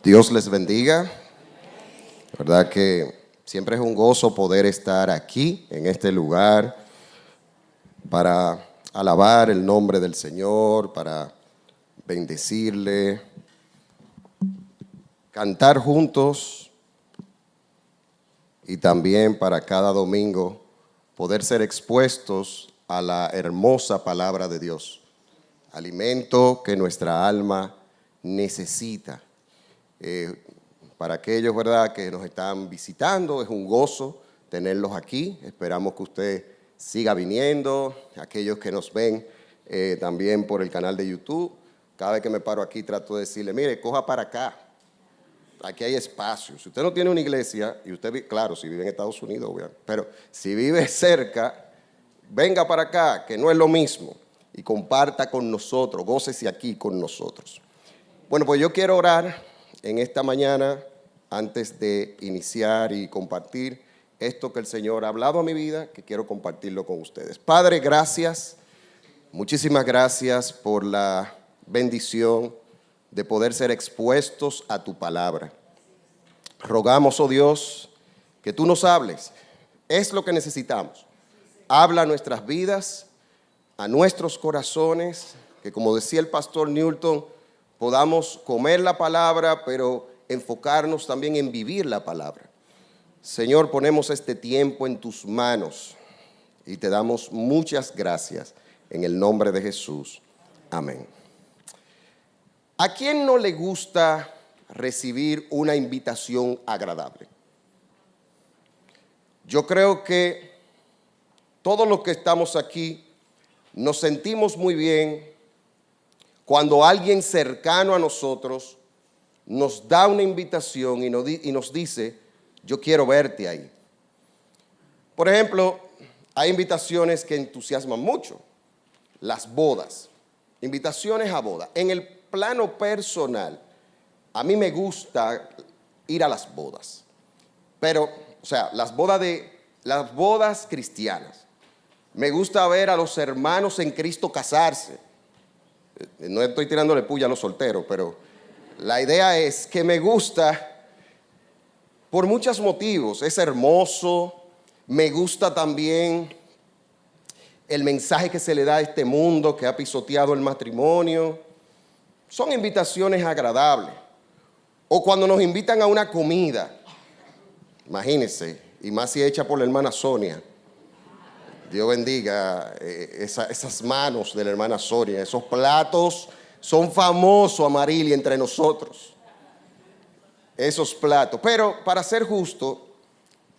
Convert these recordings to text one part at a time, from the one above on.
Dios les bendiga. La verdad que siempre es un gozo poder estar aquí, en este lugar, para alabar el nombre del Señor, para bendecirle, cantar juntos y también para cada domingo poder ser expuestos a la hermosa palabra de Dios, alimento que nuestra alma necesita. Para aquellos, ¿verdad?, que nos están visitando, es un gozo tenerlos aquí. Esperamos que usted siga viniendo. Aquellos que nos ven también por el canal de YouTube, cada vez que me paro aquí trato de decirle, mire, coja para acá. Aquí hay espacio. Si usted no tiene una iglesia, y usted, claro, si vive en Estados Unidos, pero si vive cerca, venga para acá, que no es lo mismo, y comparta con nosotros, gócese aquí con nosotros. Bueno, pues yo quiero orar en esta mañana, antes de iniciar y compartir esto que el Señor ha hablado a mi vida, que quiero compartirlo con ustedes. Padre, gracias, muchísimas gracias por la bendición de poder ser expuestos a tu palabra. Rogamos, oh Dios, que tú nos hables, es lo que necesitamos. Habla a nuestras vidas, a nuestros corazones, que como decía el pastor Newton, podamos comer la palabra, pero enfocarnos también en vivir la palabra. Señor, ponemos este tiempo en tus manos y te damos muchas gracias en el nombre de Jesús. Amén. ¿A quién no le gusta recibir una invitación agradable? Yo creo que todos los que estamos aquí nos sentimos muy bien cuando alguien cercano a nosotros nos da una invitación y nos dice, yo quiero verte ahí. Por ejemplo, hay invitaciones que entusiasman mucho. Las bodas, invitaciones a boda. En el plano personal, a mí me gusta ir a las bodas. Pero, o sea, las bodas cristianas. Me gusta ver a los hermanos en Cristo casarse. No estoy tirándole puya a los solteros, pero la idea es que me gusta por muchos motivos. Es hermoso, me gusta también el mensaje que se le da a este mundo que ha pisoteado el matrimonio. Son invitaciones agradables. O cuando nos invitan a una comida, imagínense, y más si hecha por la hermana Sonia. Dios bendiga esas manos de la hermana Sonia. Esos platos son famosos, Amarili, entre nosotros. Esos platos. Pero para ser justo,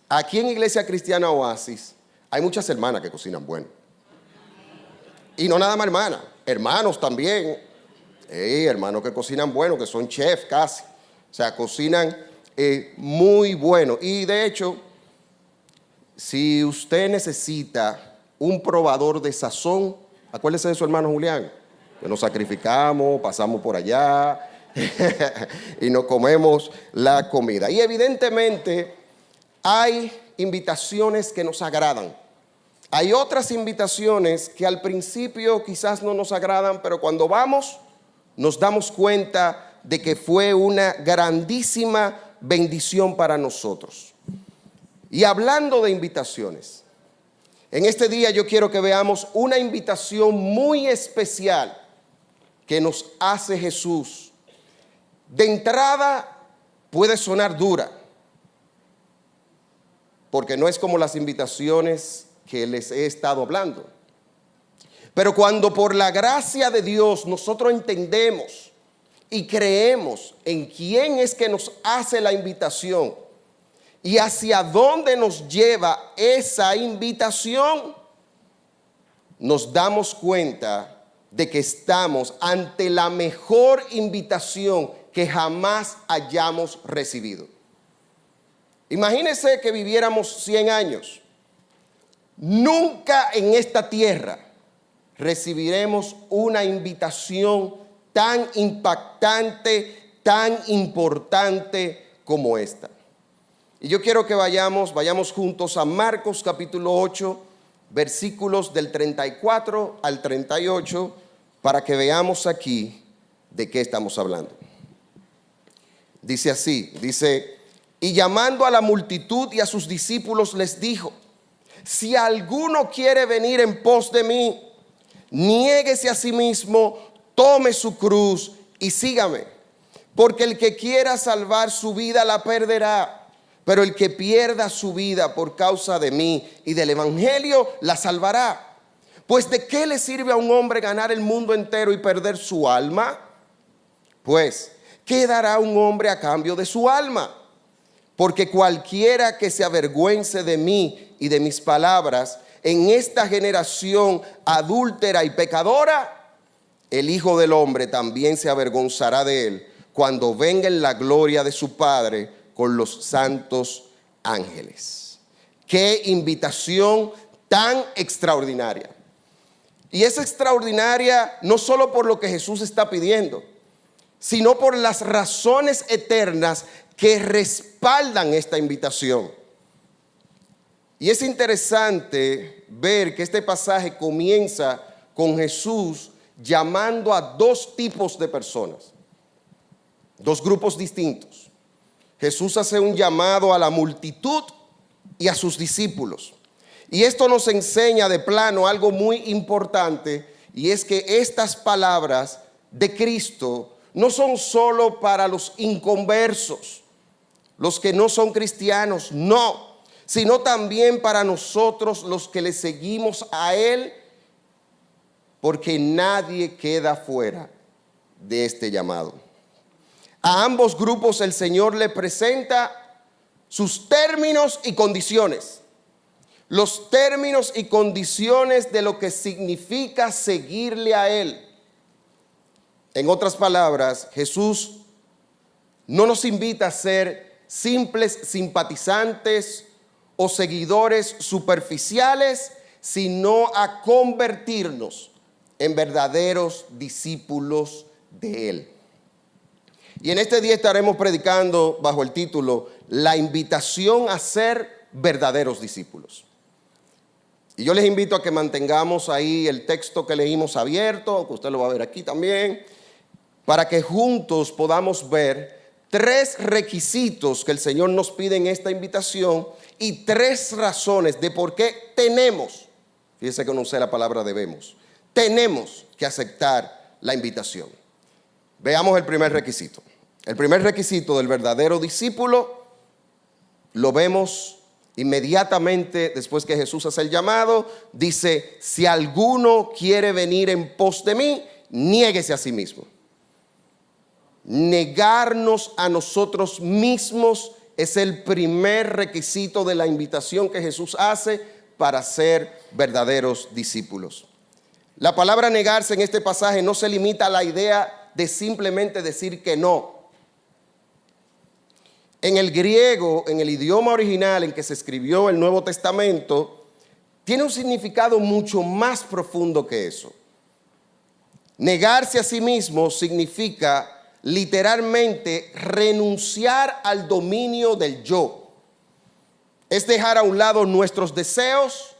aquí en Iglesia Cristiana Oasis hay muchas hermanas que cocinan bueno. Y no nada más hermanas, hermanos también. Hermanos que cocinan bueno, que son chefs casi. O sea, cocinan muy bueno. Y de hecho, si usted necesita un probador de sazón, acuérdese de su hermano Julián, que nos sacrificamos, pasamos por allá y nos comemos la comida. Y evidentemente hay invitaciones que nos agradan. Hay otras invitaciones que al principio quizás no nos agradan, pero cuando vamos nos damos cuenta de que fue una grandísima bendición para nosotros. Y hablando de invitaciones, en este día yo quiero que veamos una invitación muy especial que nos hace Jesús. De entrada puede sonar dura, porque no es como las invitaciones que les he estado hablando. Pero cuando por la gracia de Dios nosotros entendemos y creemos en quién es que nos hace la invitación, y hacia dónde nos lleva esa invitación, nos damos cuenta de que estamos ante la mejor invitación que jamás hayamos recibido. Imagínense que viviéramos 100 años. Nunca en esta tierra recibiremos una invitación tan impactante, tan importante como esta. Y yo quiero que vayamos juntos a Marcos capítulo 8, versículos del 34 al 38, para que veamos aquí de qué estamos hablando. dice así, dice, y llamando a la multitud y a sus discípulos les dijo, si alguno quiere venir en pos de mí, niéguese a sí mismo, tome su cruz y sígame. Porque el que quiera salvar su vida la perderá, pero el que pierda su vida por causa de mí y del evangelio la salvará. Pues ¿de qué le sirve a un hombre ganar el mundo entero y perder su alma? Pues, ¿qué dará un hombre a cambio de su alma? Porque cualquiera que se avergüence de mí y de mis palabras en esta generación adúltera y pecadora, el Hijo del Hombre también se avergonzará de él cuando venga en la gloria de su Padre con los santos ángeles. Qué invitación tan extraordinaria. Y es extraordinaria no solo por lo que Jesús está pidiendo, sino por las razones eternas que respaldan esta invitación. Y es interesante ver que este pasaje comienza con Jesús llamando a dos tipos de personas, dos grupos distintos. Jesús hace un llamado a la multitud y a sus discípulos. Y esto nos enseña de plano algo muy importante, y es que estas palabras de Cristo no son solo para los inconversos, los que no son cristianos, no, sino también para nosotros los que le seguimos a Él, porque nadie queda fuera de este llamado. A ambos grupos el Señor le presenta sus términos y condiciones. Los términos y condiciones de lo que significa seguirle a Él. En otras palabras, Jesús no nos invita a ser simples simpatizantes o seguidores superficiales, sino a convertirnos en verdaderos discípulos de Él. Y en este día estaremos predicando bajo el título La invitación a ser verdaderos discípulos. Y yo les invito a que mantengamos ahí el texto que leímos abierto, que usted lo va a ver aquí también, para que juntos podamos ver 3 requisitos que el Señor nos pide en esta invitación y 3 razones de por qué tenemos, fíjese que no usé la palabra debemos, tenemos que aceptar la invitación. Veamos el primer requisito. El primer requisito del verdadero discípulo lo vemos inmediatamente después que Jesús hace el llamado. Dice, si alguno quiere venir en pos de mí, niéguese a sí mismo. Negarnos a nosotros mismos es el primer requisito de la invitación que Jesús hace para ser verdaderos discípulos. La palabra negarse en este pasaje no se limita a la idea de simplemente decir que no. En el griego, en el idioma original en que se escribió el Nuevo Testamento, tiene un significado mucho más profundo que eso. Negarse a sí mismo significa literalmente renunciar al dominio del yo. Es dejar a un lado nuestros deseos,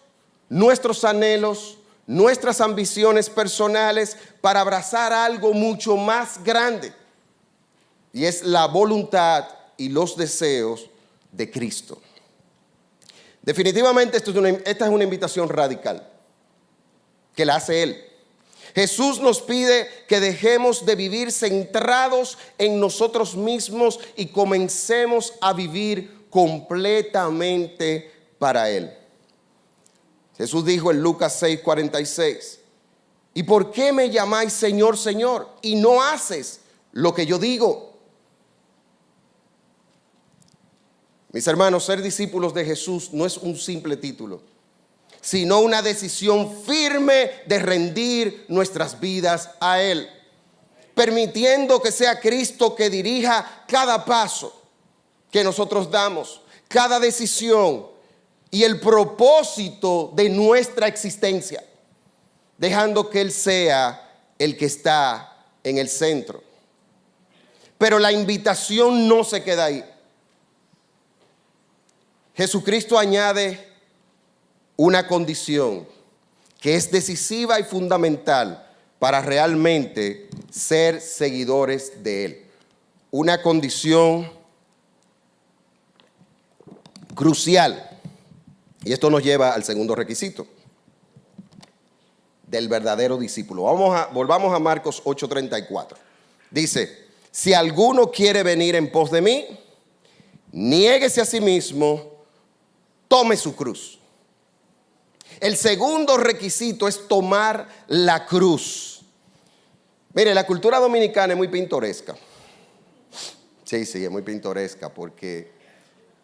nuestros anhelos, nuestras ambiciones personales para abrazar algo mucho más grande. Y es la voluntad y los deseos de Cristo. Definitivamente esta es una invitación radical que la hace Él. Jesús nos pide que dejemos de vivir centrados en nosotros mismos y comencemos a vivir completamente para Él. Jesús dijo en Lucas 6:46, ¿y por qué me llamáis Señor, Señor, y no haces lo que yo digo? Mis hermanos, ser discípulos de Jesús no es un simple título, sino una decisión firme de rendir nuestras vidas a Él, permitiendo que sea Cristo que dirija cada paso que nosotros damos, cada decisión y el propósito de nuestra existencia, dejando que Él sea el que está en el centro. Pero la invitación no se queda ahí. Jesucristo añade una condición que es decisiva y fundamental para realmente ser seguidores de Él. una condición crucial. Y esto nos lleva al segundo requisito del verdadero discípulo. Volvamos a Marcos 8:34. Dice, si alguno quiere venir en pos de mí, niéguese a sí mismo, tome su cruz. El segundo requisito es tomar la cruz. Mire, la cultura dominicana es muy pintoresca. Sí, es muy pintoresca porque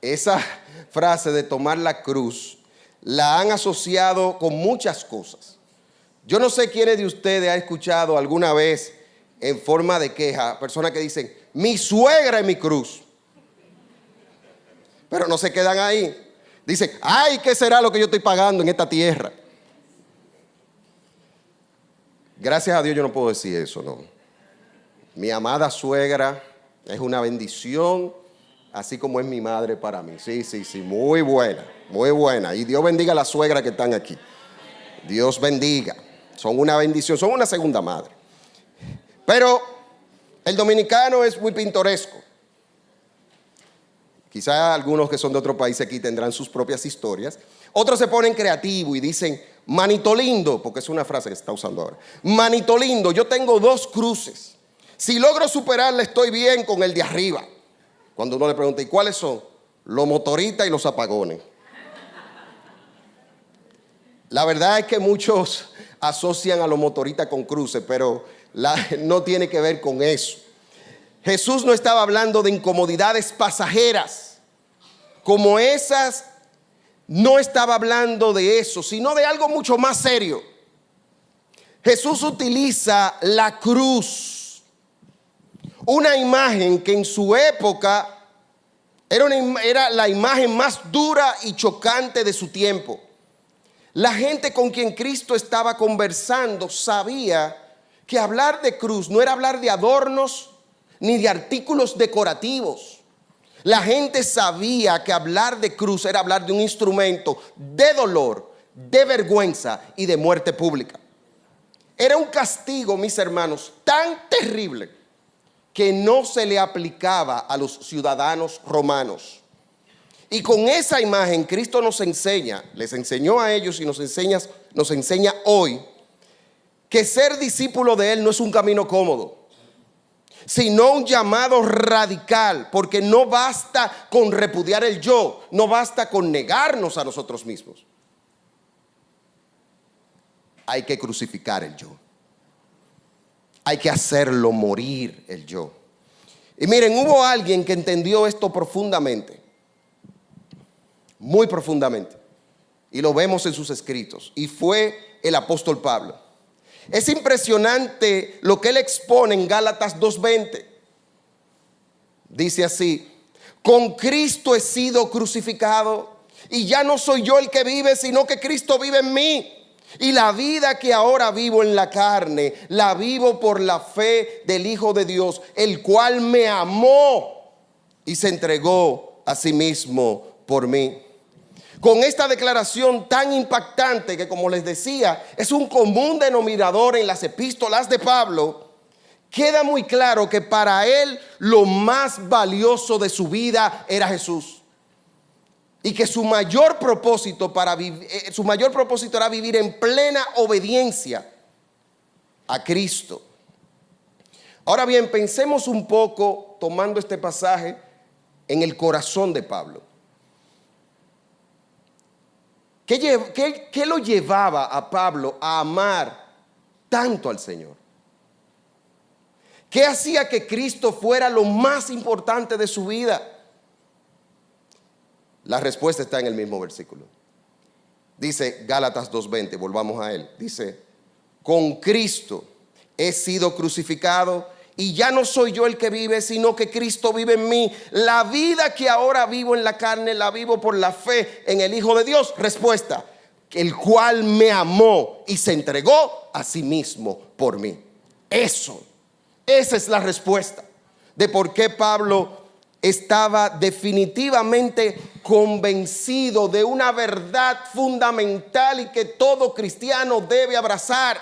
esa frase de tomar la cruz la han asociado con muchas cosas. Yo no sé quiénes de ustedes han escuchado alguna vez en forma de queja personas que dicen, mi suegra es mi cruz. Pero no se quedan ahí. Dicen, ay, ¿qué será lo que yo estoy pagando en esta tierra? Gracias a Dios yo no puedo decir eso, no. Mi amada suegra es una bendición, así como es mi madre para mí. Sí, muy buena, muy buena. Y Dios bendiga a las suegras que están aquí. Dios bendiga. Son una bendición, son una segunda madre. Pero el dominicano es muy pintoresco. Quizá algunos que son de otro país aquí tendrán sus propias historias. Otros se ponen creativos y dicen, manito lindo, porque es una frase que se está usando ahora. Manito lindo, yo tengo 2 cruces. Si logro superarla, estoy bien con el de arriba. Cuando uno le pregunta, ¿y cuáles son? Los motoristas y los apagones. La verdad es que muchos asocian a los motoristas con cruces, pero no tiene que ver con eso. Jesús no estaba hablando de incomodidades pasajeras. Como esas, no estaba hablando de eso, sino de algo mucho más serio. Jesús utiliza la cruz, una imagen que en su época era la imagen más dura y chocante de su tiempo. La gente con quien Cristo estaba conversando sabía que hablar de cruz no era hablar de adornos ni de artículos decorativos. La gente sabía que hablar de cruz era hablar de un instrumento de dolor, de vergüenza y de muerte pública. Era un castigo, mis hermanos, tan terrible que no se le aplicaba a los ciudadanos romanos. Y con esa imagen Cristo nos enseña, les enseñó a ellos y nos enseña hoy que ser discípulo de Él no es un camino cómodo, sino un llamado radical, porque no basta con repudiar el yo, no basta con negarnos a nosotros mismos. Hay que crucificar el yo. Hay que hacerlo morir el yo. Y miren, hubo alguien que entendió esto profundamente, muy profundamente, y lo vemos en sus escritos, y fue el apóstol Pablo. Es impresionante lo que él expone en Gálatas 2:20. Dice así: con Cristo he sido crucificado, y ya no soy yo el que vive, sino que Cristo vive en mí. Y la vida que ahora vivo en la carne, la vivo por la fe del Hijo de Dios, el cual me amó y se entregó a sí mismo por mí. Con esta declaración tan impactante que, como les decía, es un común denominador en las epístolas de Pablo, queda muy claro que para él lo más valioso de su vida era Jesús. Y que su mayor propósito era vivir en plena obediencia a Cristo. Ahora bien, pensemos un poco, tomando este pasaje, en el corazón de Pablo. ¿Qué lo llevaba a Pablo a amar tanto al Señor? ¿Qué hacía que Cristo fuera lo más importante de su vida? La respuesta está en el mismo versículo. Dice Gálatas 2:20, volvamos a él. Dice, con Cristo he sido crucificado y ya no soy yo el que vive, sino que Cristo vive en mí. La vida que ahora vivo en la carne, la vivo por la fe en el Hijo de Dios. Respuesta, el cual me amó y se entregó a sí mismo por mí. Esa es la respuesta de por qué Pablo estaba definitivamente convencido de una verdad fundamental y que todo cristiano debe abrazar.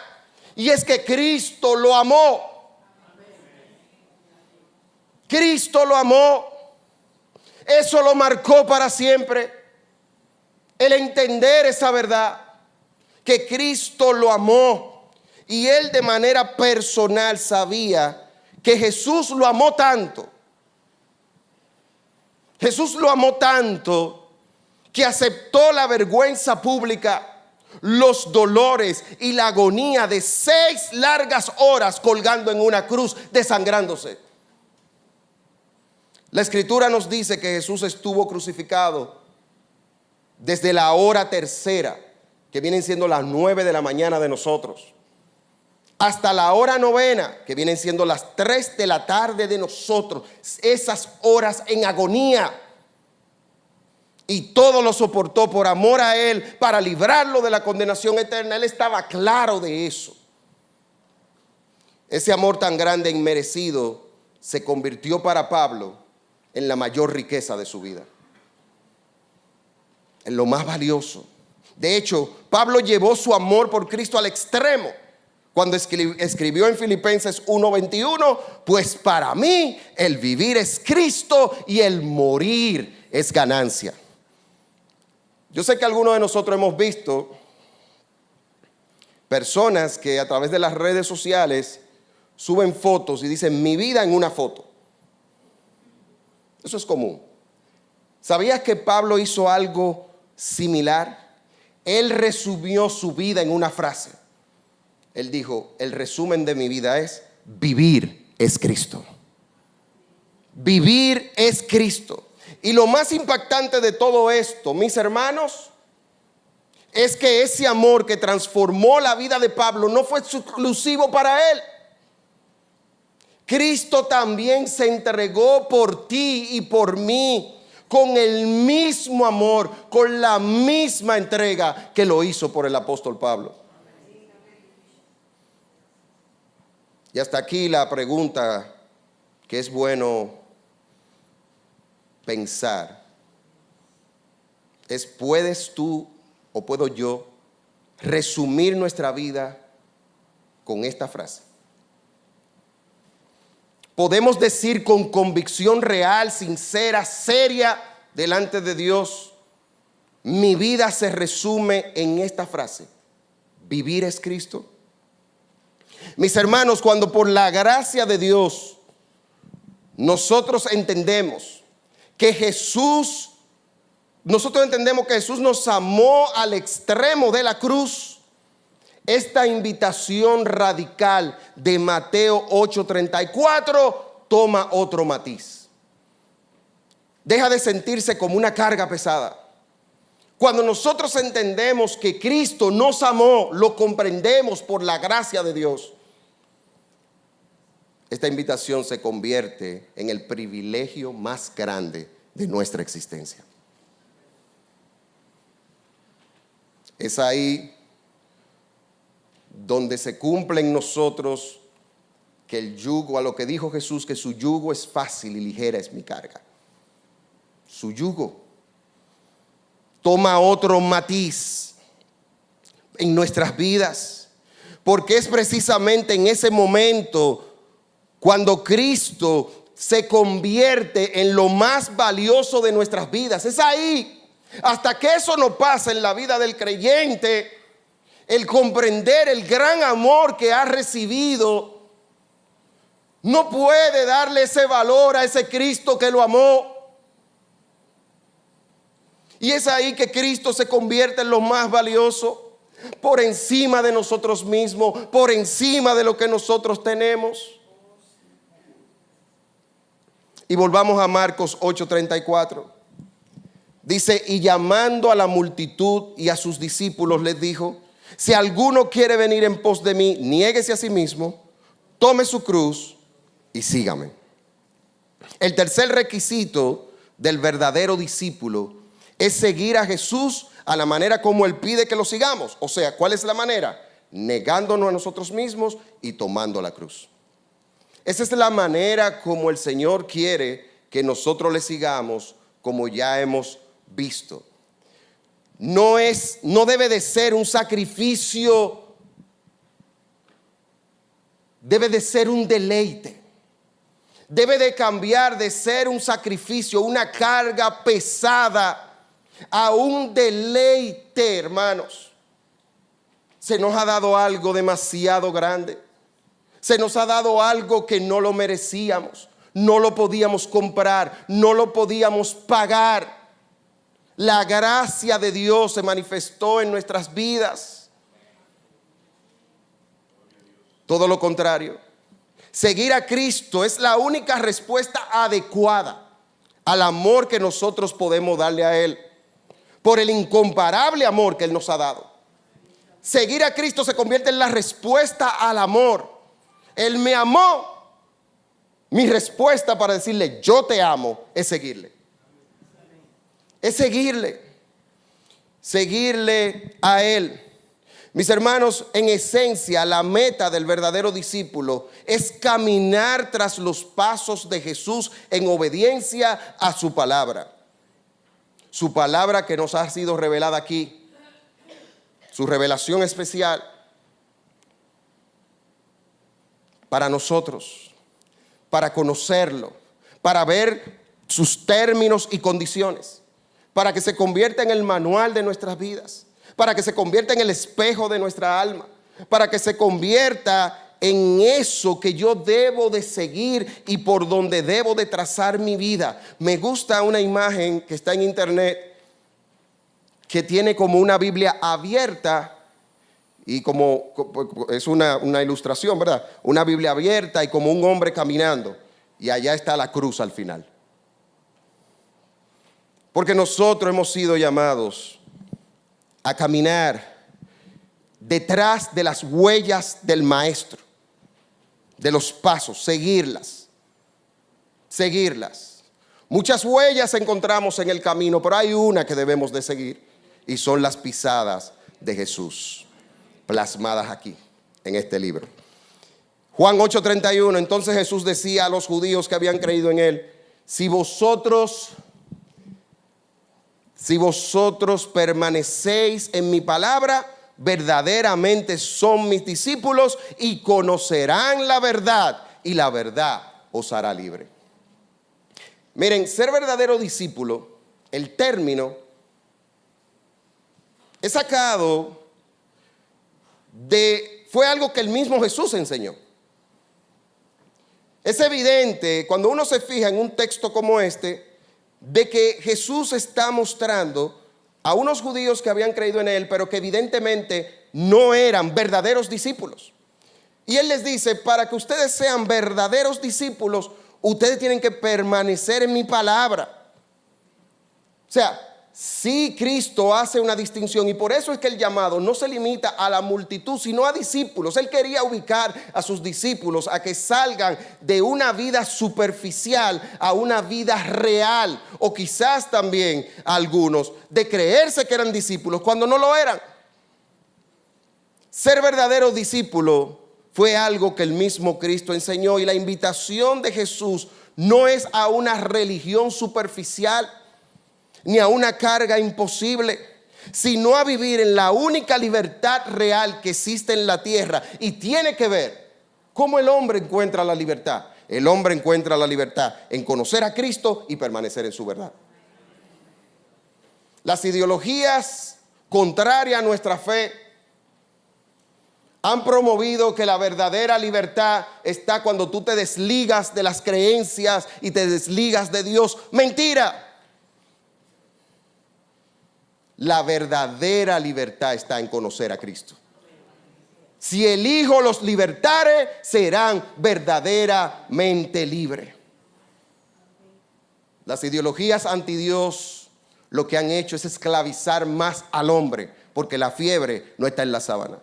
Y es que Cristo lo amó. Cristo lo amó. Eso lo marcó para siempre. El entender esa verdad, que Cristo lo amó. Y él de manera personal sabía que Jesús lo amó tanto. Jesús lo amó tanto que aceptó la vergüenza pública, los dolores y la agonía de 6 largas horas colgando en una cruz, desangrándose. La Escritura nos dice que Jesús estuvo crucificado desde la hora tercera, que vienen siendo las 9 de la mañana de nosotros, hasta la hora novena, que vienen siendo las 3 de la tarde de nosotros. Esas horas en agonía. Y todo lo soportó por amor a Él, para librarlo de la condenación eterna. Él estaba claro de eso. Ese amor tan grande e inmerecido se convirtió para Pablo en la mayor riqueza de su vida, en lo más valioso. De hecho, Pablo llevó su amor por Cristo al extremo cuando escribió en Filipenses 1:21, pues para mí el vivir es Cristo y el morir es ganancia. Yo sé que algunos de nosotros hemos visto personas que a través de las redes sociales suben fotos y dicen mi vida en una foto. Eso es común. ¿Sabías que Pablo hizo algo similar? Él resumió su vida en una frase. Él dijo, el resumen de mi vida es: vivir es Cristo. Vivir es Cristo. Y lo más impactante de todo esto, mis hermanos, es que ese amor que transformó la vida de Pablo no fue exclusivo para él. Cristo también se entregó por ti y por mí con el mismo amor, con la misma entrega que lo hizo por el apóstol Pablo. Y hasta aquí la pregunta que es bueno pensar es: ¿puedes tú o puedo yo resumir nuestra vida con esta frase? Podemos decir con convicción real, sincera, seria delante de Dios: mi vida se resume en esta frase: vivir es Cristo. Mis hermanos, cuando por la gracia de Dios nosotros entendemos que nosotros entendemos que Jesús nos amó al extremo de la cruz, esta invitación radical de Mateo 8:34 toma otro matiz. Deja de sentirse como una carga pesada. Cuando nosotros entendemos que Cristo nos amó, lo comprendemos por la gracia de Dios, esta invitación se convierte en el privilegio más grande de nuestra existencia. Es ahí donde se cumple en nosotros que el yugo, a lo que dijo Jesús, que su yugo es fácil y ligera es mi carga. Su yugo toma otro matiz en nuestras vidas, porque es precisamente en ese momento cuando Cristo se convierte en lo más valioso de nuestras vidas. Es ahí. Hasta que eso no pasa en la vida del creyente, el comprender el gran amor que ha recibido, no puede darle ese valor a ese Cristo que lo amó. Y es ahí que Cristo se convierte en lo más valioso, por encima de nosotros mismos, por encima de lo que nosotros tenemos. Y volvamos a Marcos 8:34. Dice: y llamando a la multitud y a sus discípulos les dijo: si alguno quiere venir en pos de mí, niéguese a sí mismo, tome su cruz y sígame. El tercer requisito del verdadero discípulo es seguir a Jesús a la manera como Él pide que lo sigamos. O sea, ¿cuál es la manera? Negándonos a nosotros mismos y tomando la cruz. Esa es la manera como el Señor quiere que nosotros le sigamos, como ya hemos visto. No debe de ser un sacrificio, debe de ser un deleite. debe de cambiar de ser un sacrificio, una carga pesada, a un deleite, hermanos. Se nos ha dado algo demasiado grande. Se nos ha dado algo que no lo merecíamos, no lo podíamos comprar, no lo podíamos pagar. La gracia de Dios se manifestó en nuestras vidas. Todo lo contrario. Seguir a Cristo es la única respuesta adecuada al amor que nosotros podemos darle a Él, por el incomparable amor que Él nos ha dado. Seguir a Cristo se convierte en la respuesta al amor. Él me amó. Mi respuesta para decirle yo te amo es seguirle. Es seguirle. Seguirle a Él. Mis hermanos, en esencia, la meta del verdadero discípulo es caminar tras los pasos de Jesús en obediencia a su palabra. Su palabra que nos ha sido revelada aquí. Su revelación especial para nosotros, para conocerlo, para ver sus términos y condiciones, para que se convierta en el manual de nuestras vidas, para que se convierta en el espejo de nuestra alma, para que se convierta en eso que yo debo de seguir y por donde debo de trazar mi vida. Me gusta una imagen que está en internet que tiene como una Biblia abierta y como es una ilustración, ¿verdad? Una Biblia abierta y como un hombre caminando y allá está la cruz al final. Porque nosotros hemos sido llamados a caminar detrás de las huellas del Maestro, de los pasos, seguirlas. Muchas huellas encontramos en el camino, pero hay una que debemos de seguir y son las pisadas de Jesús, plasmadas aquí en este libro. Juan 8:31, entonces Jesús decía a los judíos que habían creído en Él: si vosotros permanecéis en mi palabra, verdaderamente son mis discípulos y conocerán la verdad, y la verdad os hará libre. Miren, ser verdadero discípulo, el término es sacado fue algo que el mismo Jesús enseñó. Es evidente cuando uno se fija en un texto como este, de que Jesús está mostrando a unos judíos que habían creído en Él, pero que evidentemente no eran verdaderos discípulos. Y Él les dice: para que ustedes sean verdaderos discípulos, ustedes tienen que permanecer en mi palabra. O sea, sí, Cristo hace una distinción, y por eso es que el llamado no se limita a la multitud, sino a discípulos. Él quería ubicar a sus discípulos a que salgan de una vida superficial a una vida real, o quizás también a algunos de creerse que eran discípulos cuando no lo eran. Ser verdadero discípulo fue algo que el mismo Cristo enseñó, y la invitación de Jesús no es a una religión superficial ni a una carga imposible, sino a vivir en la única libertad real que existe en la tierra. Y tiene que ver cómo el hombre encuentra la libertad. El hombre encuentra la libertad en conocer a Cristo y permanecer en su verdad. Las ideologías contrarias a nuestra fe han promovido que la verdadera libertad está cuando tú te desligas de las creencias y te desligas de Dios. Mentira. La verdadera libertad está en conocer a Cristo. Si el Hijo los libertare, serán verdaderamente libres. Las ideologías anti Dios lo que han hecho es esclavizar más al hombre, porque la fiebre no está en la sábana.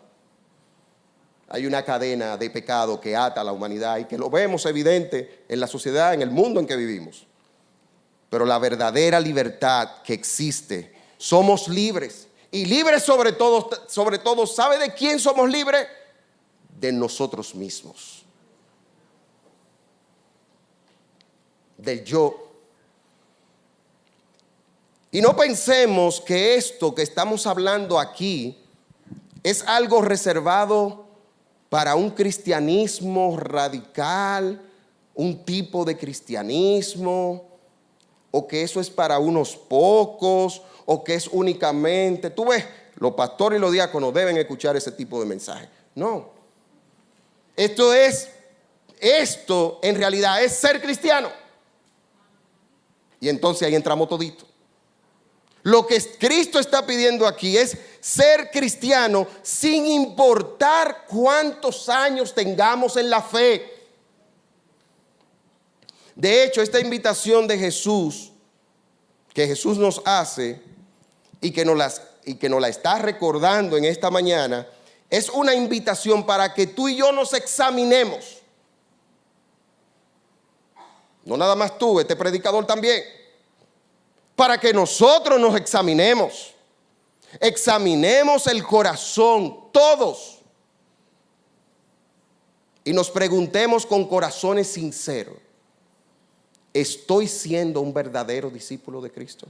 Hay una cadena de pecado que ata a la humanidad y que lo vemos evidente en la sociedad, en el mundo en que vivimos. Pero la verdadera libertad que existe, somos libres, y libres sobre todo, ¿sabe de quién somos libres? De nosotros mismos, del yo. Y no pensemos que esto que estamos hablando aquí es algo reservado para un cristianismo radical un tipo de cristianismo, o que eso es para unos pocos, o que es únicamente, tú ves, los pastores y los diáconos deben escuchar ese tipo de mensaje. No. Esto en realidad es ser cristiano. Y entonces ahí entramos todito. Lo que Cristo está pidiendo aquí es ser cristiano sin importar cuántos años tengamos en la fe. De hecho, esta invitación de Jesús, que Jesús nos hace y que nos la está recordando en esta mañana, es una invitación para que tú y yo nos examinemos. No nada más tú, este predicador también. Para que nosotros nos examinemos. Examinemos el corazón, todos. Y nos preguntemos con corazones sinceros: ¿estoy siendo un verdadero discípulo de Cristo?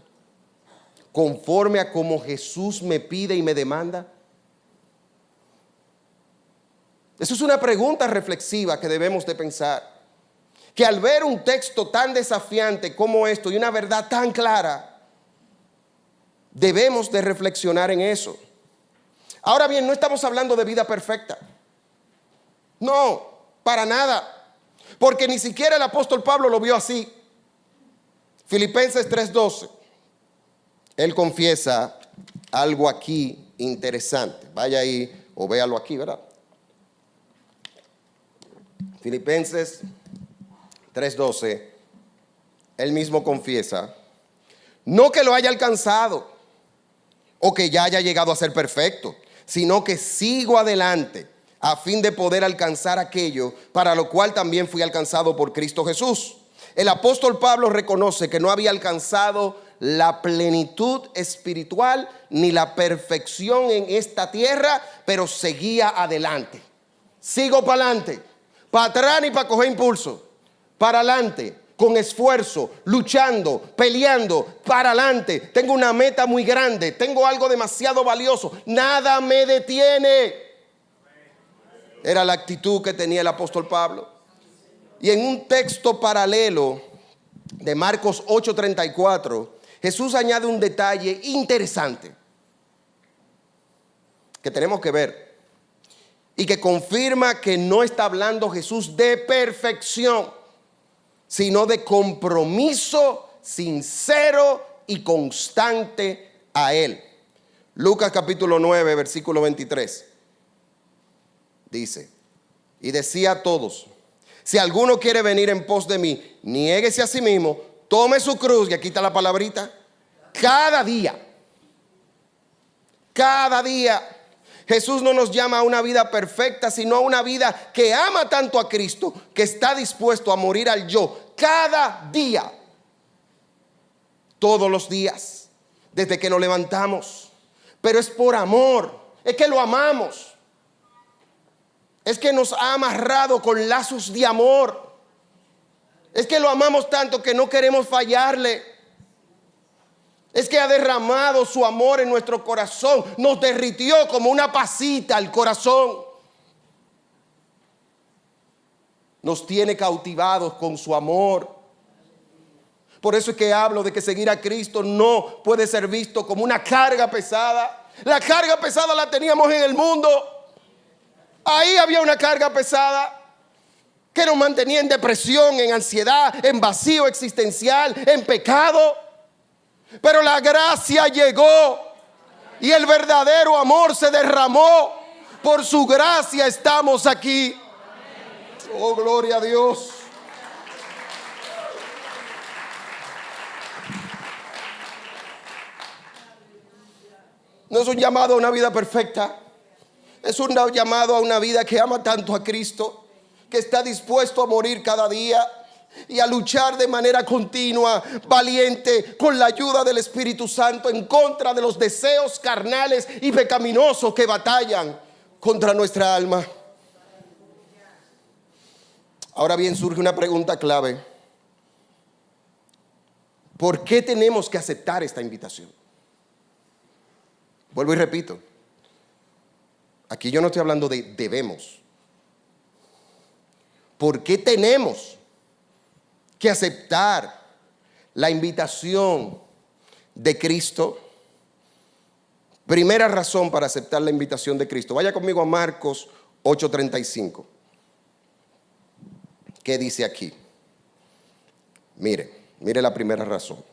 ¿Conforme a como Jesús me pide y me demanda? Eso es una pregunta reflexiva que debemos de pensar. Que al ver un texto tan desafiante como esto y una verdad tan clara, debemos de reflexionar en eso. Ahora bien, no estamos hablando de vida perfecta. No, para nada. Porque ni siquiera el apóstol Pablo lo vio así. Filipenses 3:12. Él confiesa algo aquí interesante. Vaya ahí o véalo aquí, ¿verdad? Filipenses 3:12, él mismo confiesa, no que lo haya alcanzado o que ya haya llegado a ser perfecto, sino que sigo adelante a fin de poder alcanzar aquello para lo cual también fui alcanzado por Cristo Jesús. El apóstol Pablo reconoce que no había alcanzado la plenitud espiritual ni la perfección en esta tierra, pero seguía adelante. Sigo para adelante, para atrás ni para coger impulso. Para adelante, con esfuerzo, luchando, peleando, para adelante. Tengo una meta muy grande, tengo algo demasiado valioso. Nada me detiene. Era la actitud que tenía el apóstol Pablo. Y en un texto paralelo de Marcos 8:34, Jesús añade un detalle interesante que tenemos que ver y que confirma que no está hablando Jesús de perfección, sino de compromiso sincero y constante a Él. Lucas capítulo 9, versículo 23. Dice, y decía a todos: si alguno quiere venir en pos de mí, niéguese a sí mismo, tome su cruz, y aquí está la palabrita, cada día. Cada día. Jesús no nos llama a una vida perfecta, sino a una vida que ama tanto a Cristo, que está dispuesto a morir al yo cada día, todos los días, desde que nos levantamos. Pero es por amor, es que lo amamos, es que nos ha amarrado con lazos de amor, es que lo amamos tanto que no queremos fallarle. Es que ha derramado su amor en nuestro corazón. Nos derritió como una pasita el corazón. Nos tiene cautivados con su amor. Por eso es que hablo de que seguir a Cristo no puede ser visto como una carga pesada. La carga pesada la teníamos en el mundo. Ahí había una carga pesada que nos mantenía en depresión, en ansiedad, en vacío existencial, en pecado. Pero la gracia llegó y el verdadero amor se derramó. Por su gracia estamos aquí. Oh, gloria a Dios. No es un llamado a una vida perfecta. Es un llamado a una vida que ama tanto a Cristo, que está dispuesto a morir cada día y a luchar de manera continua, valiente, con la ayuda del Espíritu Santo, en contra de los deseos carnales y pecaminosos que batallan contra nuestra alma. Ahora bien, surge una pregunta clave: ¿por qué tenemos que aceptar esta invitación? Vuelvo y repito, aquí yo no estoy hablando de debemos. ¿Por qué tenemos que aceptar la invitación de Cristo. Primera razón para aceptar la invitación de Cristo. Vaya conmigo a Marcos 8:35. ¿Qué dice aquí? Mire la primera razón.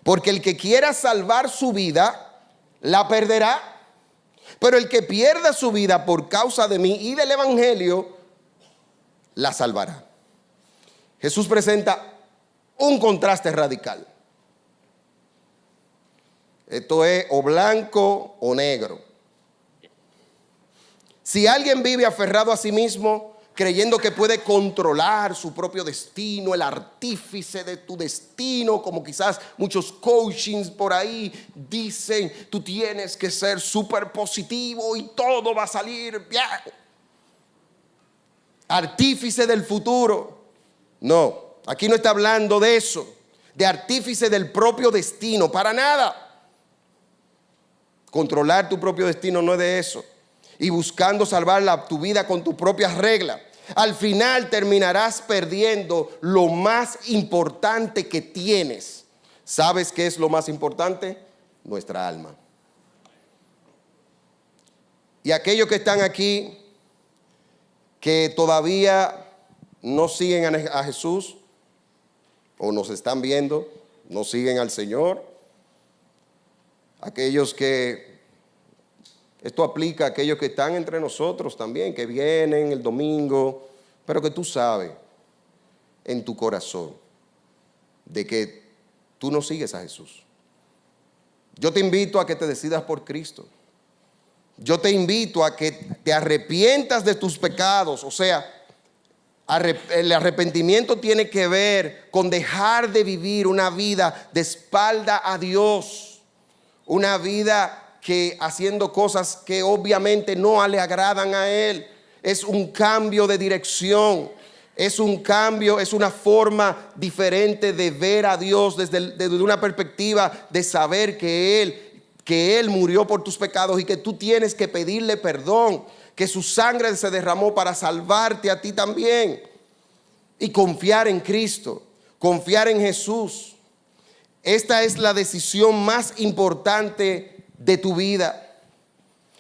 Porque el que quiera salvar su vida, la perderá. Pero el que pierda su vida por causa de mí y del evangelio, la salvará. Jesús presenta un contraste radical. Esto es o blanco o negro. Si alguien vive aferrado a sí mismo, creyendo que puede controlar su propio destino, el artífice de tu destino, como quizás muchos coachings por ahí dicen, tú tienes que ser súper positivo y todo va a salir bien. Artífice del futuro. No, aquí no está hablando de eso, de artífice del propio destino, para nada. Controlar tu propio destino no es de eso. Y buscando salvar tu vida con tus propias reglas, al final terminarás perdiendo lo más importante que tienes. ¿Sabes qué es lo más importante? Nuestra alma. Y aquellos que están aquí, que todavía no siguen a Jesús, o nos están viendo, no siguen al Señor, aquellos que... Esto aplica a aquellos que están entre nosotros también, que vienen el domingo, pero que tú sabes en tu corazón de que tú no sigues a Jesús. Yo te invito a que te decidas por Cristo. Yo te invito a que te arrepientas de tus pecados. O sea, el arrepentimiento tiene que ver con dejar de vivir una vida de espalda a Dios, una vida que haciendo cosas que obviamente no le agradan a Él. Es un cambio de dirección, es un cambio, es una forma diferente de ver a Dios desde una perspectiva de saber que Él murió por tus pecados y que tú tienes que pedirle perdón, que su sangre se derramó para salvarte a ti también. Y confiar en Cristo, confiar en Jesús. Esta es la decisión más importante de tu vida.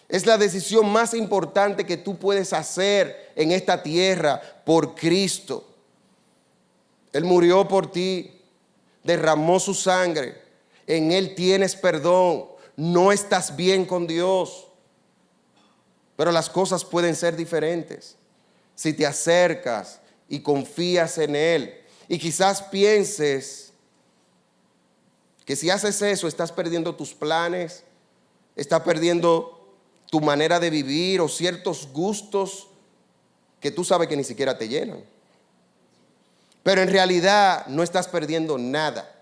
Es la decisión más importante que tú puedes hacer en esta tierra por Cristo. Él murió por ti, derramó su sangre, en Él tienes perdón, no estás bien con Dios, pero las cosas pueden ser diferentes si te acercas y confías en Él. Y quizás pienses que si haces eso estás perdiendo tus planes, estás perdiendo tu manera de vivir o ciertos gustos que tú sabes que ni siquiera te llenan. Pero en realidad no estás perdiendo nada.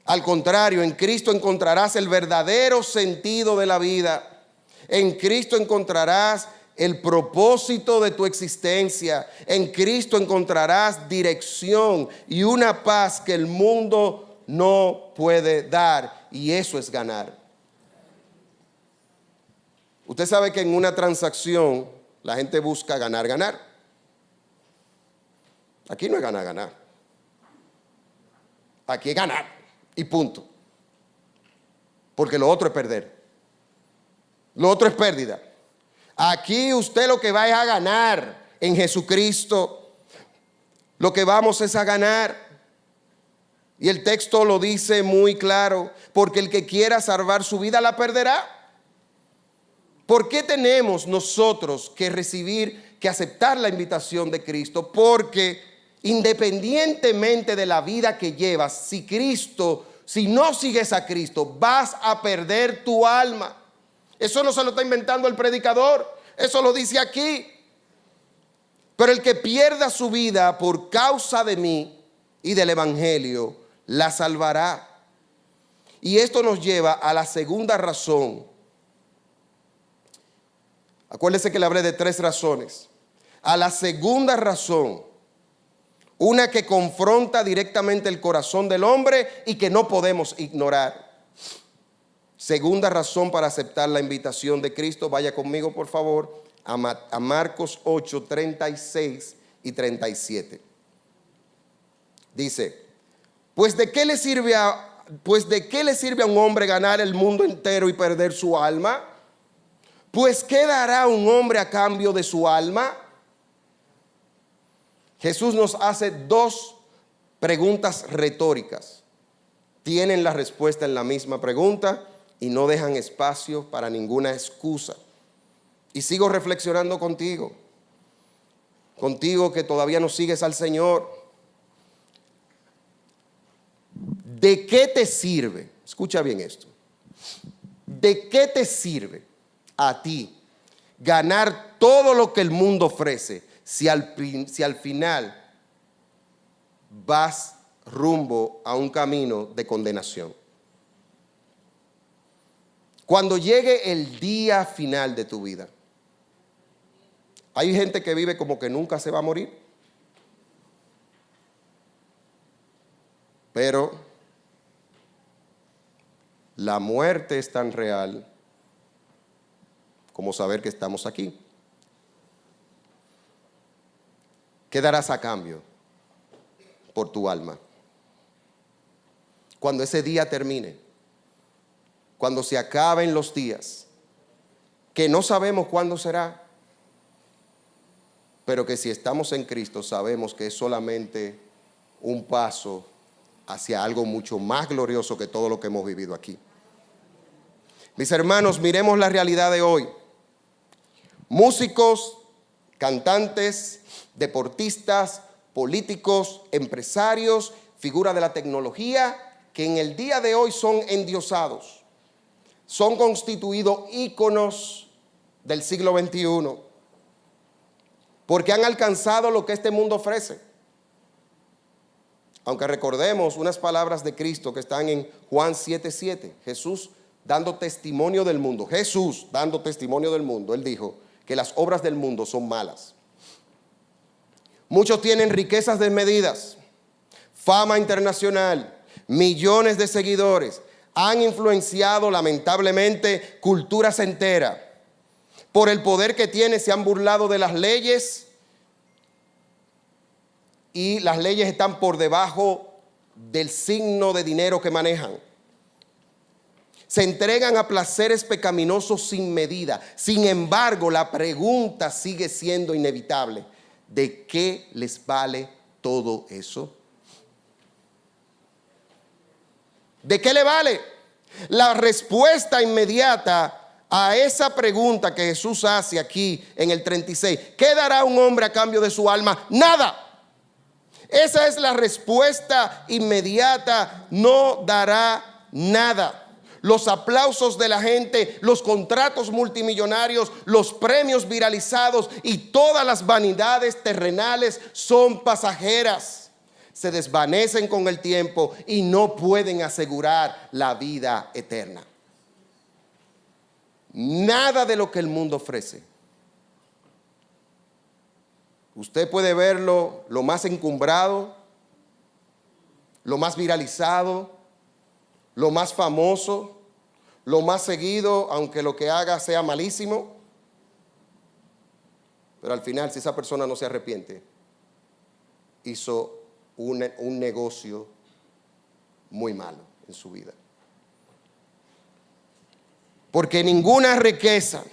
Al contrario, en Cristo encontrarás el verdadero sentido de la vida. En Cristo encontrarás el propósito de tu existencia. En Cristo encontrarás dirección y una paz que el mundo no puede dar. Y eso es ganar. Usted sabe que en una transacción la gente busca ganar, ganar. Aquí no es ganar, ganar. Aquí es ganar y punto. Porque lo otro es perder. Lo otro es pérdida. Aquí usted lo que va es a ganar en Jesucristo. Lo que vamos es a ganar. Y el texto lo dice muy claro. Porque el que quiera salvar su vida la perderá. ¿Por qué tenemos nosotros que aceptar la invitación de Cristo? Porque independientemente de la vida que llevas, si no sigues a Cristo, vas a perder tu alma. Eso no se lo está inventando el predicador, eso lo dice aquí. Pero el que pierda su vida por causa de mí y del evangelio, la salvará. Y esto nos lleva a la segunda razón. Acuérdese que le hablé de 3 razones. A la segunda razón, una que confronta directamente el corazón del hombre y que no podemos ignorar. Segunda razón para aceptar la invitación de Cristo. Vaya conmigo, por favor, a Marcos 8, 36 y 37. Dice, pues de qué le sirve a un hombre ganar el mundo entero y perder su alma? Pues ¿qué dará un hombre a cambio de su alma? Jesús nos hace dos preguntas retóricas. Tienen la respuesta en la misma pregunta y no dejan espacio para ninguna excusa. Y sigo reflexionando contigo que todavía no sigues al Señor. ¿De qué te sirve? Escucha bien esto. ¿De qué te sirve a ti ganar todo lo que el mundo ofrece si al final vas rumbo a un camino de condenación? Cuando llegue el día final de tu vida, hay gente que vive como que nunca se va a morir, pero la muerte es tan real como saber que estamos aquí. ¿Qué darás a cambio por tu alma? Cuando ese día termine, cuando se acaben los días, que no sabemos cuándo será, pero que si estamos en Cristo sabemos que es solamente un paso hacia algo mucho más glorioso que todo lo que hemos vivido aquí. Mis hermanos, miremos la realidad de hoy. Músicos, cantantes, deportistas, políticos, empresarios, figuras de la tecnología, que en el día de hoy son endiosados, son constituidos íconos del siglo XXI, porque han alcanzado lo que este mundo ofrece. Aunque recordemos unas palabras de Cristo que están en Juan 7:7, Jesús dando testimonio del mundo. Jesús dando testimonio del mundo, Él dijo que las obras del mundo son malas. Muchos tienen riquezas desmedidas, fama internacional, millones de seguidores, han influenciado lamentablemente culturas enteras. Por el poder que tiene se han burlado de las leyes y las leyes están por debajo del signo de dinero que manejan. Se entregan a placeres pecaminosos sin medida. Sin embargo, la pregunta sigue siendo inevitable. ¿De qué les vale todo eso? ¿De qué le vale? La respuesta inmediata a esa pregunta que Jesús hace aquí en el 36, ¿qué dará un hombre a cambio de su alma? Nada. Esa es la respuesta inmediata, no dará nada. Los aplausos de la gente, los contratos multimillonarios, los premios viralizados y todas las vanidades terrenales son pasajeras. Se desvanecen con el tiempo y no pueden asegurar la vida eterna. Nada de lo que el mundo ofrece. Usted puede verlo lo más encumbrado, lo más viralizado, lo más famoso, lo más seguido, aunque lo que haga sea malísimo. Pero al final, si esa persona no se arrepiente, hizo un negocio muy malo en su vida. Porque ninguna riqueza,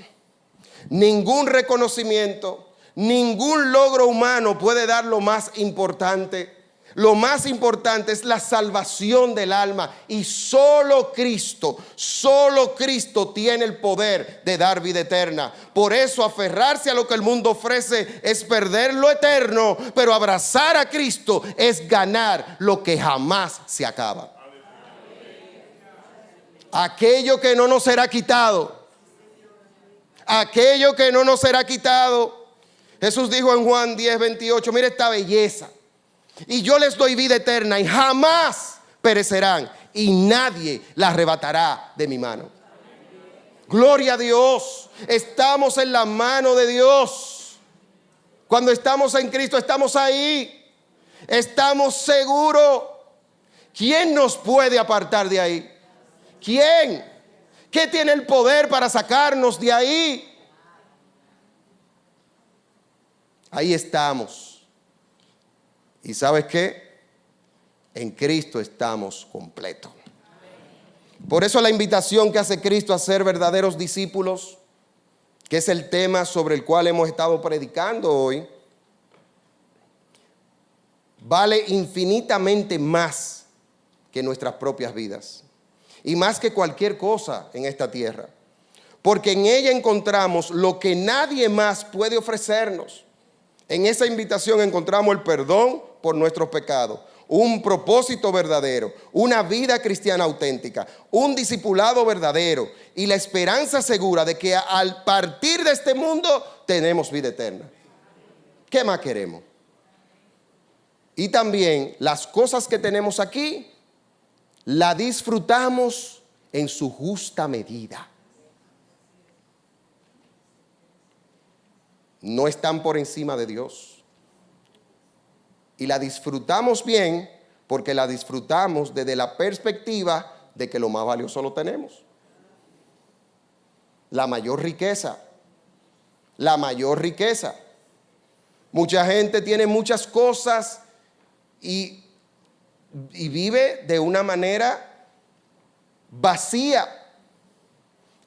ningún reconocimiento, ningún logro humano puede dar lo más importante. Lo más importante es la salvación del alma. Y solo Cristo tiene el poder de dar vida eterna. Por eso aferrarse a lo que el mundo ofrece es perder lo eterno. Pero abrazar a Cristo es ganar lo que jamás se acaba. Aquello que no nos será quitado. Aquello que no nos será quitado. Jesús dijo en Juan 10:28, mire esta belleza. Y yo les doy vida eterna y jamás perecerán y nadie la arrebatará de mi mano. Gloria a Dios. Estamos en la mano de Dios. Cuando estamos en Cristo estamos ahí. Estamos seguros. ¿Quién nos puede apartar de ahí? ¿Quién? ¿Qué tiene el poder para sacarnos de ahí? Ahí estamos. ¿Y sabes qué? En Cristo estamos completos. Por eso la invitación que hace Cristo a ser verdaderos discípulos, que es el tema sobre el cual hemos estado predicando hoy, vale infinitamente más que nuestras propias vidas y más que cualquier cosa en esta tierra, porque en ella encontramos lo que nadie más puede ofrecernos. En esa invitación encontramos el perdón por nuestros pecados, un propósito verdadero, una vida cristiana auténtica, un discipulado verdadero y la esperanza segura de que al partir de este mundo tenemos vida eterna. ¿Qué más queremos? Y también las cosas que tenemos aquí, las disfrutamos en su justa medida. No están por encima de Dios. Y la disfrutamos bien porque la disfrutamos desde la perspectiva de que lo más valioso lo tenemos. La mayor riqueza. La mayor riqueza. Mucha gente tiene muchas cosas y vive de una manera vacía,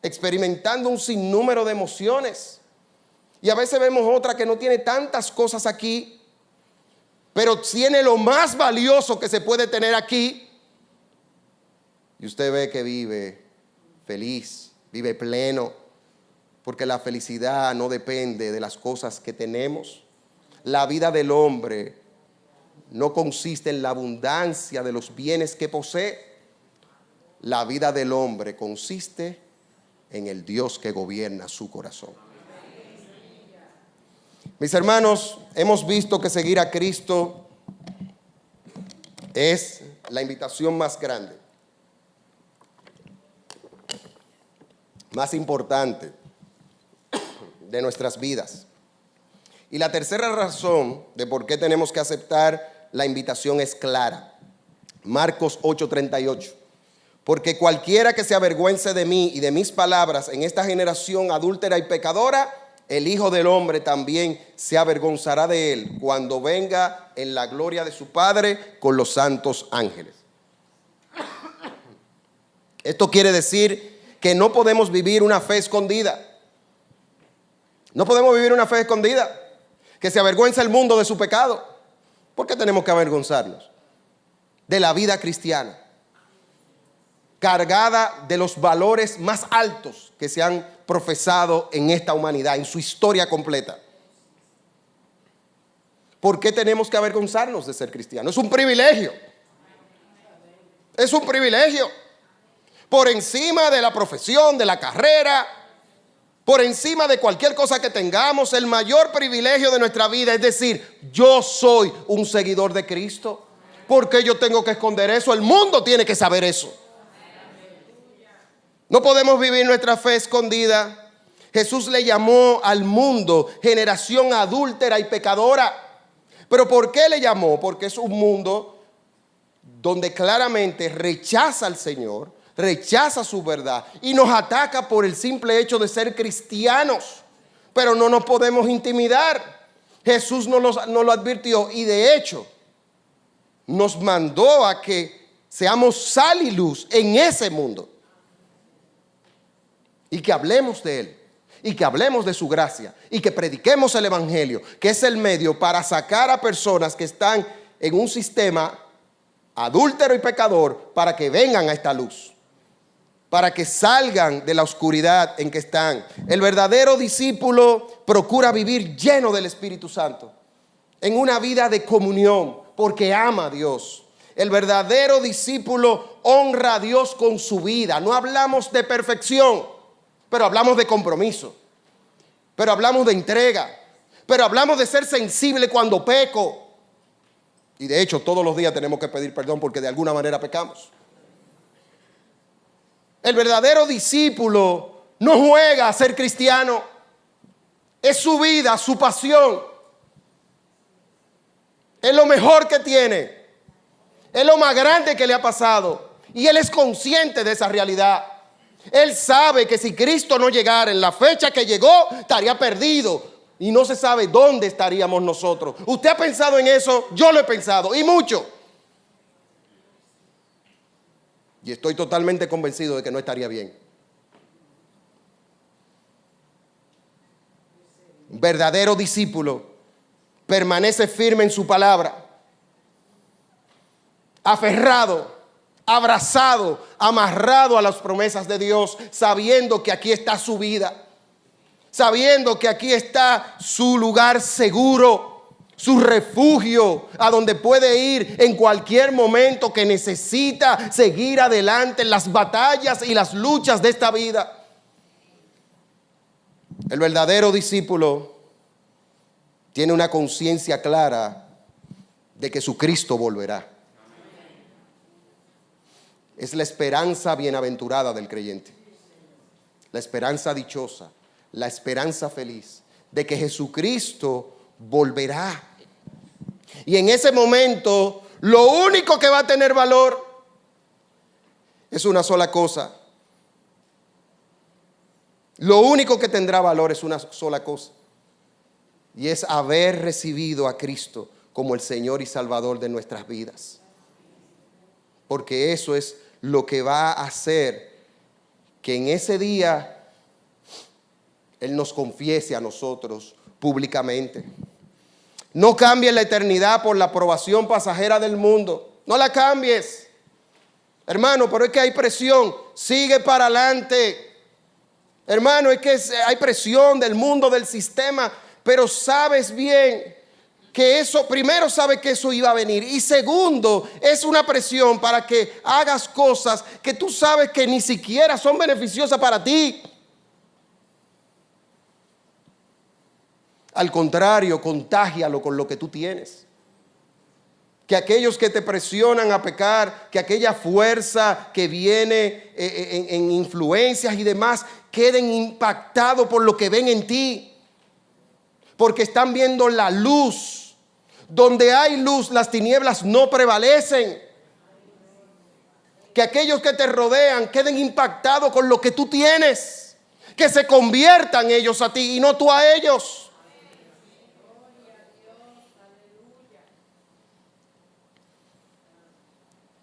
experimentando un sinnúmero de emociones. Y a veces vemos otra que no tiene tantas cosas aquí, pero tiene lo más valioso que se puede tener aquí. Y usted ve que vive feliz, vive pleno, porque la felicidad no depende de las cosas que tenemos. La vida del hombre no consiste en la abundancia de los bienes que posee. La vida del hombre consiste en el Dios que gobierna su corazón. Mis hermanos, hemos visto que seguir a Cristo es la invitación más grande, más importante de nuestras vidas. Y la tercera razón de por qué tenemos que aceptar la invitación es clara. Marcos 8:38. Porque cualquiera que se avergüence de mí y de mis palabras en esta generación adúltera y pecadora, el Hijo del Hombre también se avergonzará de él cuando venga en la gloria de su Padre con los santos ángeles. Esto quiere decir que no podemos vivir una fe escondida. No podemos vivir una fe escondida. Que se avergüenza el mundo de su pecado. ¿Por qué tenemos que avergonzarnos? De la vida cristiana, cargada de los valores más altos que se han profesado en esta humanidad, en su historia completa. ¿Por qué tenemos que avergonzarnos de ser cristianos? Es un privilegio. Es un privilegio. Por encima de la profesión, de la carrera, por encima de cualquier cosa que tengamos, el mayor privilegio de nuestra vida es decir, yo soy un seguidor de Cristo. ¿Por qué yo tengo que esconder eso? El mundo tiene que saber eso. No podemos vivir nuestra fe escondida. Jesús le llamó al mundo generación adúltera y pecadora. ¿Pero por qué le llamó? Porque es un mundo donde claramente rechaza al Señor, rechaza su verdad y nos ataca por el simple hecho de ser cristianos. Pero no nos podemos intimidar. Jesús nos lo advirtió y de hecho nos mandó a que seamos sal y luz en ese mundo. Y que hablemos de Él, y que hablemos de su gracia, y que prediquemos el Evangelio, que es el medio para sacar a personas que están en un sistema adúltero y pecador, para que vengan a esta luz, para que salgan de la oscuridad en que están. El verdadero discípulo procura vivir lleno del Espíritu Santo, en una vida de comunión, porque ama a Dios. El verdadero discípulo honra a Dios con su vida. No hablamos de perfección, pero hablamos de compromiso, pero hablamos de entrega, pero hablamos de ser sensible cuando peco. Y de hecho todos los días tenemos que pedir perdón porque de alguna manera pecamos. El verdadero discípulo no juega a ser cristiano. Es su vida, su pasión. Es lo mejor que tiene. Es lo más grande que le ha pasado. Y él es consciente de esa realidad. Él sabe que si Cristo no llegara en la fecha que llegó, estaría perdido. Y no se sabe dónde estaríamos nosotros. ¿Usted ha pensado en eso? Yo lo he pensado, y mucho. Y estoy totalmente convencido de que no estaría bien. Un verdadero discípulo permanece firme en su palabra, aferrado, abrazado, amarrado a las promesas de Dios, sabiendo que aquí está su vida, sabiendo que aquí está su lugar seguro, su refugio, a donde puede ir en cualquier momento que necesita seguir adelante en las batallas y las luchas de esta vida. El verdadero discípulo tiene una conciencia clara de que su Cristo volverá. Es la esperanza bienaventurada del creyente, la esperanza dichosa, la esperanza feliz de que Jesucristo volverá. Y en ese momento, lo único que va a tener valor es una sola cosa. Lo único que tendrá valor es una sola cosa. Y es haber recibido a Cristo como el Señor y Salvador de nuestras vidas. Porque eso es lo que va a hacer que en ese día Él nos confiese a nosotros públicamente. No cambies la eternidad por la aprobación pasajera del mundo. No la cambies. Hermano, pero es que hay presión. Sigue para adelante. Hermano, es que hay presión del mundo, del sistema. Pero sabes bien que eso, primero sabes que eso iba a venir. Y segundo, es una presión para que hagas cosas que tú sabes que ni siquiera son beneficiosas para ti. Al contrario, contágialo con lo que tú tienes. Que aquellos que te presionan a pecar, que aquella fuerza que viene en influencias y demás, queden impactados por lo que ven en ti. Porque están viendo la luz. Donde hay luz, las tinieblas no prevalecen. Que aquellos que te rodean queden impactados con lo que tú tienes. Que se conviertan ellos a ti y no tú a ellos.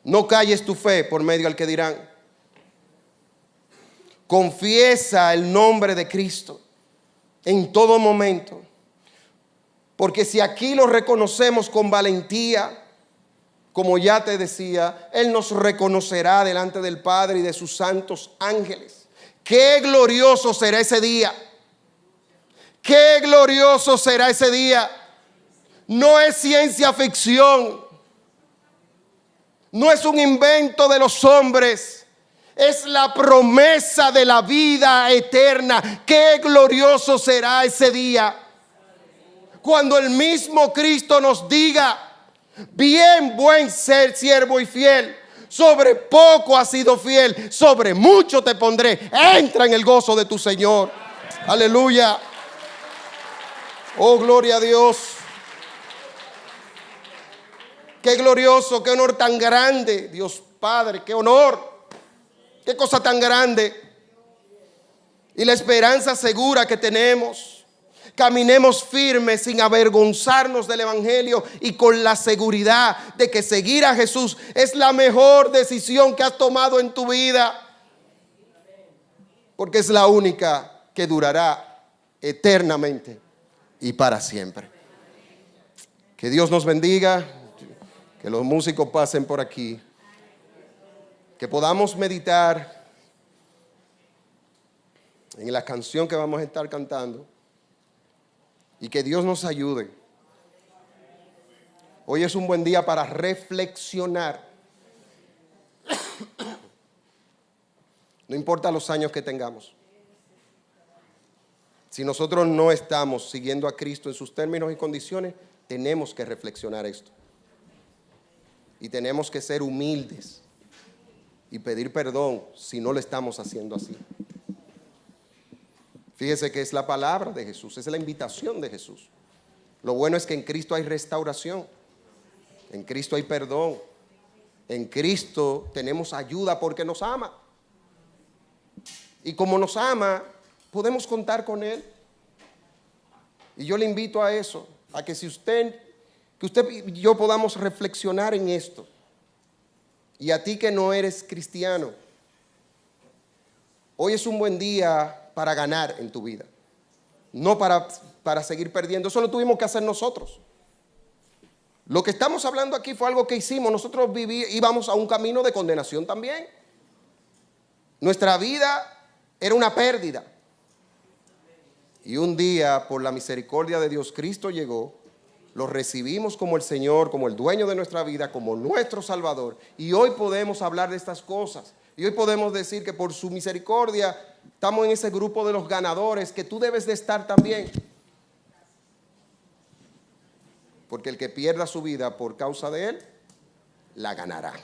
No calles tu fe por medio al que dirán. Confiesa el nombre de Cristo en todo momento. Porque si aquí lo reconocemos con valentía, como ya te decía, Él nos reconocerá delante del Padre y de sus santos ángeles. ¡Qué glorioso será ese día! ¡Qué glorioso será ese día! No es ciencia ficción. No es un invento de los hombres. Es la promesa de la vida eterna. ¡Qué glorioso será ese día! Cuando el mismo Cristo nos diga: bien, buen ser, siervo y fiel, sobre poco has sido fiel, sobre mucho te pondré, entra en el gozo de tu Señor. Aleluya. Oh, gloria a Dios. Qué glorioso, qué honor tan grande. Dios Padre, qué honor, qué cosa tan grande. Y la esperanza segura que tenemos. Caminemos firmes sin avergonzarnos del Evangelio y con la seguridad de que seguir a Jesús es la mejor decisión que has tomado en tu vida. Porque es la única que durará eternamente y para siempre. Que Dios nos bendiga, que los músicos pasen por aquí, que podamos meditar en la canción que vamos a estar cantando. Y que Dios nos ayude. Hoy es un buen día para reflexionar. No importa los años que tengamos. Si nosotros no estamos siguiendo a Cristo en sus términos y condiciones, tenemos que reflexionar esto. Y tenemos que ser humildes y pedir perdón si no lo estamos haciendo así. Fíjese que es la palabra de Jesús, es la invitación de Jesús. Lo bueno es que en Cristo hay restauración, en Cristo hay perdón, en Cristo tenemos ayuda porque nos ama. Y como nos ama, podemos contar con Él. Y yo le invito a eso, a que usted y yo podamos reflexionar en esto. Y a ti que no eres cristiano, hoy es un buen día para ganar en tu vida, no para seguir perdiendo. Eso lo tuvimos que hacer nosotros. Lo que estamos hablando aquí fue algo que hicimos. Nosotros íbamos a un camino de condenación también. Nuestra vida era una pérdida. Y un día, por la misericordia de Dios, Cristo llegó, lo recibimos como el Señor, como el dueño de nuestra vida, como nuestro Salvador. Y hoy podemos hablar de estas cosas. Y hoy podemos decir que por su misericordia estamos en ese grupo de los ganadores que tú debes de estar también. Porque el que pierda su vida por causa de Él, la ganará.